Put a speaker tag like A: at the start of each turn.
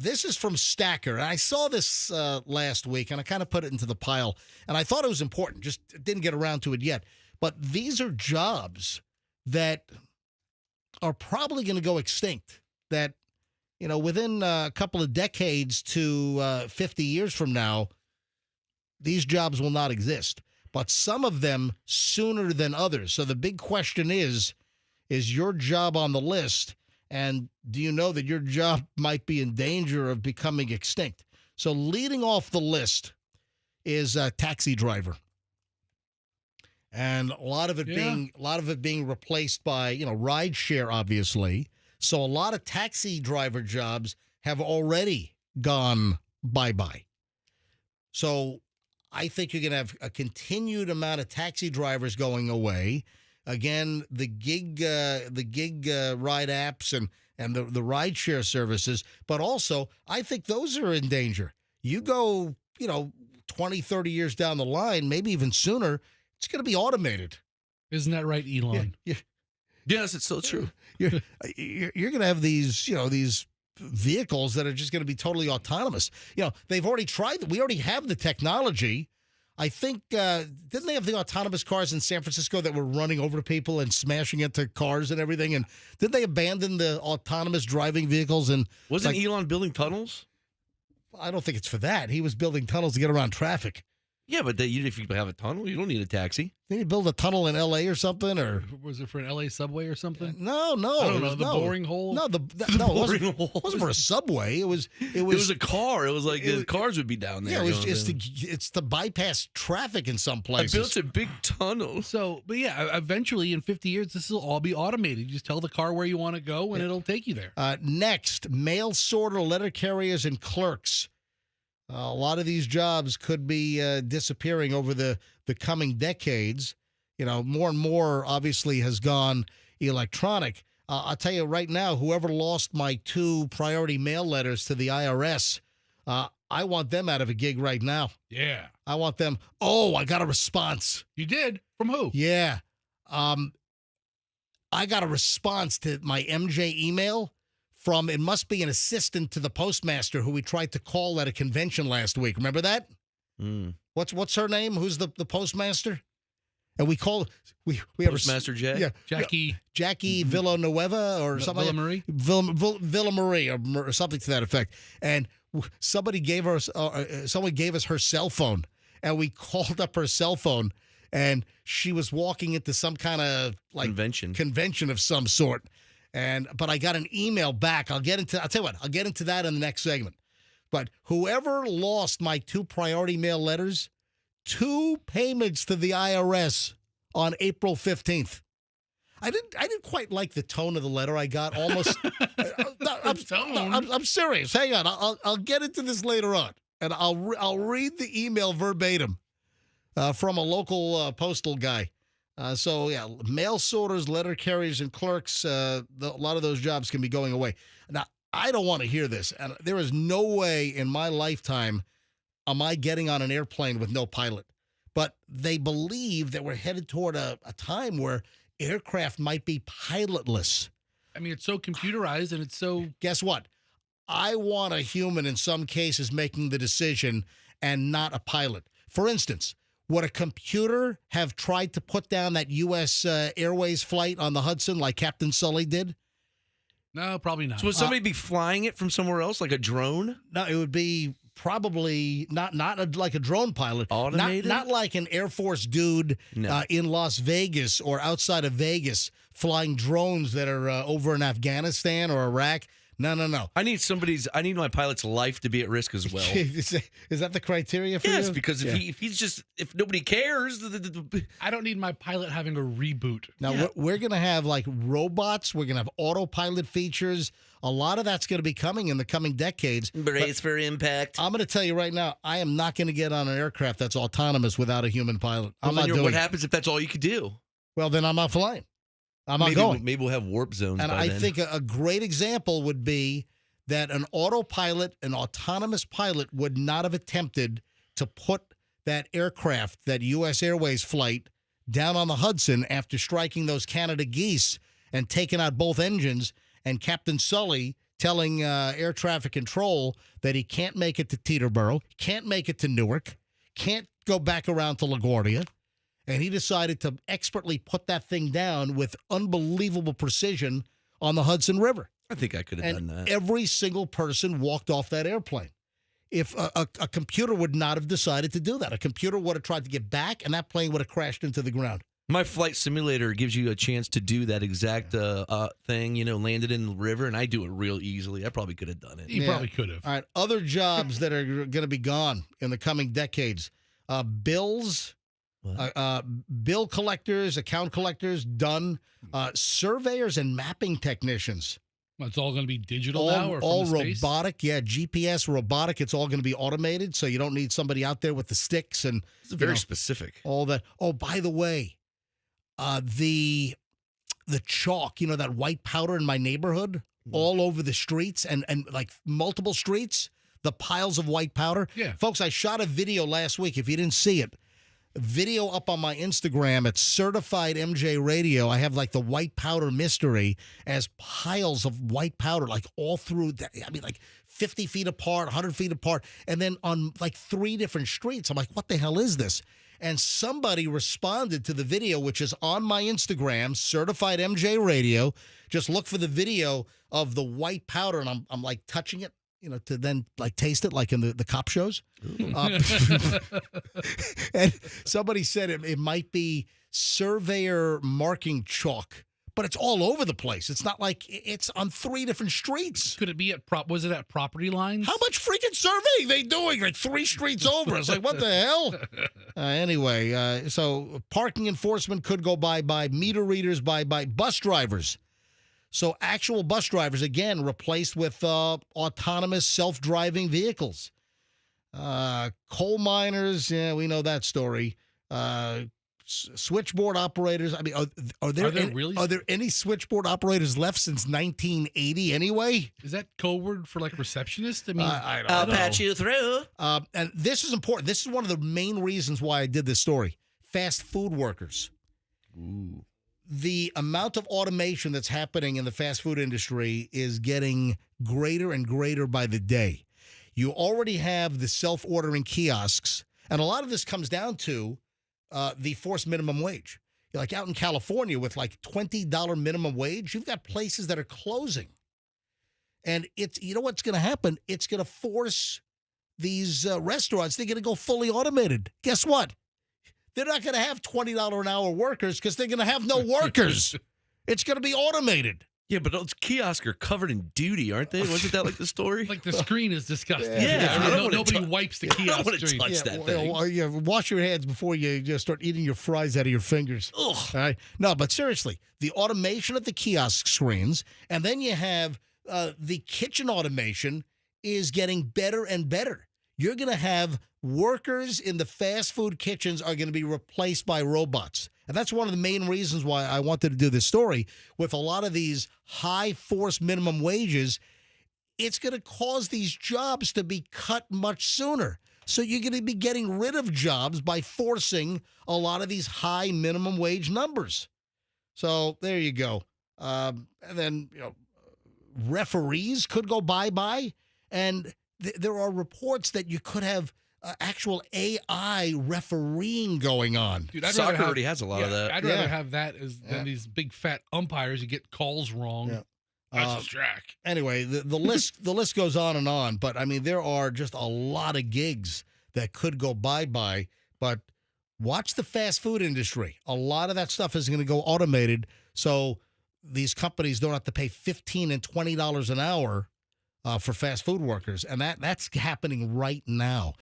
A: this is from Stacker. I saw this last week, and I kind of put it into the pile, and I thought it was important. Just didn't get around to it yet. But these are jobs that are probably going to go extinct, that, within a couple of decades to 50 years from now, these jobs will not exist. But some of them sooner than others. So the big question is your job on the list? And do you know that your job might be in danger of becoming extinct? So leading off the list is a taxi driver. And a lot of it being replaced by, ride share, obviously. So a lot of taxi driver jobs have already gone bye-bye. So I think you're going to have a continued amount of taxi drivers going away. Again, the gig ride apps and the ride share services, but also I think those are in danger. You go, 20, 30 years down the line, maybe even sooner, it's going to be automated.
B: Isn't that right, Elon?
A: Yeah.
C: Yes, it's so true.
A: You're going to have these, these vehicles that are just going to be totally autonomous. They've already tried that. We already have the technology. I think, didn't they have the autonomous cars in San Francisco that were running over people and smashing into cars and everything? And didn't they abandon the autonomous driving vehicles? And
C: wasn't Elon building tunnels?
A: I don't think it's for that. He was building tunnels to get around traffic.
C: Yeah, but if you have a tunnel, you don't need a taxi.
A: Did he build a tunnel in L.A. or something? Or
B: was it for an L.A. subway or something?
A: No.
B: I don't know. The boring hole?
A: No, it wasn't for a subway. It was
C: a car. It was like the cars would be down there.
A: Yeah, it's to bypass traffic in some places.
C: I built a big tunnel.
B: So, but yeah, eventually in 50 years, this will all be automated. You just tell the car where you want to go, and it'll take you there.
A: Next, mail sorter, letter carriers, and clerks. A lot of these jobs could be disappearing over the coming decades. More and more, obviously, has gone electronic. I'll tell you right now, whoever lost my 2 priority mail letters to the IRS, I want them out of a gig right now.
B: Yeah.
A: I want them. Oh, I got a response.
B: You did? From who?
A: Yeah. I got a response to my MJ email from, it must be an assistant to the postmaster who we tried to call at a convention last week. Remember that?
C: Mm.
A: What's her name? Who's the postmaster? And we call we
C: Postmaster Jack.
A: Yeah, Jackie Villanueva or something. Villamarie or something to that effect. And someone gave us her cell phone, and we called up her cell phone, and she was walking into some kind of convention of some sort. But I got an email back. I'll tell you what, I'll get into that in the next segment. But whoever lost my 2 priority mail letters, 2 payments to the IRS on April 15th. I didn't quite like the tone of the letter I got. Almost. I'm serious. Hang on. I'll get into this later on, and I'll read the email verbatim from a local postal guy. So, yeah, mail sorters, letter carriers, and clerks, a lot of those jobs can be going away. Now, I don't want to hear this, and there is no way in my lifetime am I getting on an airplane with no pilot. But they believe that we're headed toward a time where aircraft might be pilotless.
B: I mean, it's so computerized, and it's so...
A: Guess what? I want a human in some cases making the decision and not a pilot. For instance... Would a computer have tried to put down that U.S. Airways flight on the Hudson like Captain Sully did?
B: No, probably not.
C: So would somebody be flying it from somewhere else, like a drone?
A: No, it would be probably not like a drone pilot.
C: Automated?
A: Not like an Air Force dude in Las Vegas or outside of Vegas flying drones that are over in Afghanistan or Iraq. No.
C: I need my pilot's life to be at risk as well.
A: Is that the criteria for you?
C: Yes, because if nobody cares,
B: I don't need my pilot having a reboot.
A: Now we're going to have like robots. We're going to have autopilot features. A lot of that's going to be coming in the coming decades.
C: Brace for impact.
A: I'm going to tell you right now, I am not going to get on an aircraft that's autonomous without a human pilot. I'm not doing it.
C: What happens if that's all you could do?
A: Well, then I'm not flying. I'm not
C: maybe,
A: going.
C: Maybe we'll have warp zones.
A: And
C: I
A: think a great example would be that an autopilot, an autonomous pilot, would not have attempted to put that aircraft, that U.S. Airways flight, down on the Hudson after striking those Canada geese and taking out both engines, and Captain Sully telling air traffic control that he can't make it to Teterboro, can't make it to Newark, can't go back around to LaGuardia. And he decided to expertly put that thing down with unbelievable precision on the Hudson River.
C: I think I could have done that.
A: Every single person walked off that airplane. If a computer would not have decided to do that, a computer would have tried to get back, and that plane would have crashed into the ground.
C: My flight simulator gives you a chance to do that exact thing, land it in the river, and I do it real easily. I probably could have done it.
B: You probably could have.
A: All right, other jobs that are going to be gone in the coming decades. Bill collectors, account collectors, done. Surveyors and mapping technicians.
B: Well, it's all going to be digital now, or
A: all
B: from space?
A: robotic. Yeah, GPS, robotic. It's all going to be automated, so you don't need somebody out there with the sticks and
C: It's very specific.
A: all that. Oh, by the way, the chalk, that white powder in my neighborhood, all over the streets and like multiple streets, the piles of white powder.
B: Yeah.
A: Folks, I shot a video last week. If you didn't see it, video up on my Instagram at Certified MJ Radio. I have like the white powder mystery as piles of white powder, like all through, like 50 feet apart, 100 feet apart, and then on like 3 different streets. I'm like, what the hell is this? And somebody responded to the video, which is on my Instagram, Certified MJ Radio. Just look for the video of the white powder, and I'm like touching it, to then like taste it like in the cop shows. And somebody said it might be surveyor marking chalk, but it's all over the place. It's not like it's on 3 different streets.
B: Could it be was it at property lines?
A: How much freaking surveying they doing? Like 3 streets over. It's like, what the hell? Anyway, so parking enforcement could go by meter readers, by bus drivers. So actual bus drivers, again, replaced with autonomous self-driving vehicles. Coal miners, yeah, we know that story. Switchboard operators. I mean, are there any switchboard operators left since 1980 anyway?
B: Is that code word for like receptionist? I mean,
C: I'll patch you through.
A: And this is important. This is one of the main reasons why I did this story. Fast food workers.
C: Ooh.
A: The amount of automation that's happening in the fast food industry is getting greater and greater by the day. You already have the self-ordering kiosks, and a lot of this comes down to the forced minimum wage. Like out in California with like $20 minimum wage, you've got places that are closing. And what's going to happen? It's going to force these restaurants, they're going to go fully automated. Guess what? They're not going to have $20 an hour workers because they're going to have no workers. It's going to be automated.
C: Yeah, but those kiosks are covered in duty, aren't they? Wasn't that like the story?
B: Like the screen is disgusting.
C: Yeah.
B: Nobody wipes the kiosk screen.
C: Touch that thing.
A: Wash your hands before you just start eating your fries out of your fingers.
C: Ugh.
A: All right? No, but seriously, the automation of the kiosk screens, and then you have the kitchen automation is getting better and better. You're going to have workers in the fast food kitchens are going to be replaced by robots. And that's one of the main reasons why I wanted to do this story. With a lot of these high forced minimum wages, it's going to cause these jobs to be cut much sooner. So you're going to be getting rid of jobs by forcing a lot of these high minimum wage numbers. So there you go. And then, referees could go bye-bye. And there are reports that you could have actual AI refereeing going on.
B: Dude,
C: Soccer already has a lot of that.
B: I'd rather have that than these big fat umpires who get calls wrong.
A: Yeah.
B: That's a strike.
A: Anyway, the list goes on, but I mean there are just a lot of gigs that could go bye-bye. But watch the fast food industry. A lot of that stuff is going to go automated, so these companies don't have to pay $15 and $20 an hour for fast food workers, and that's happening right now.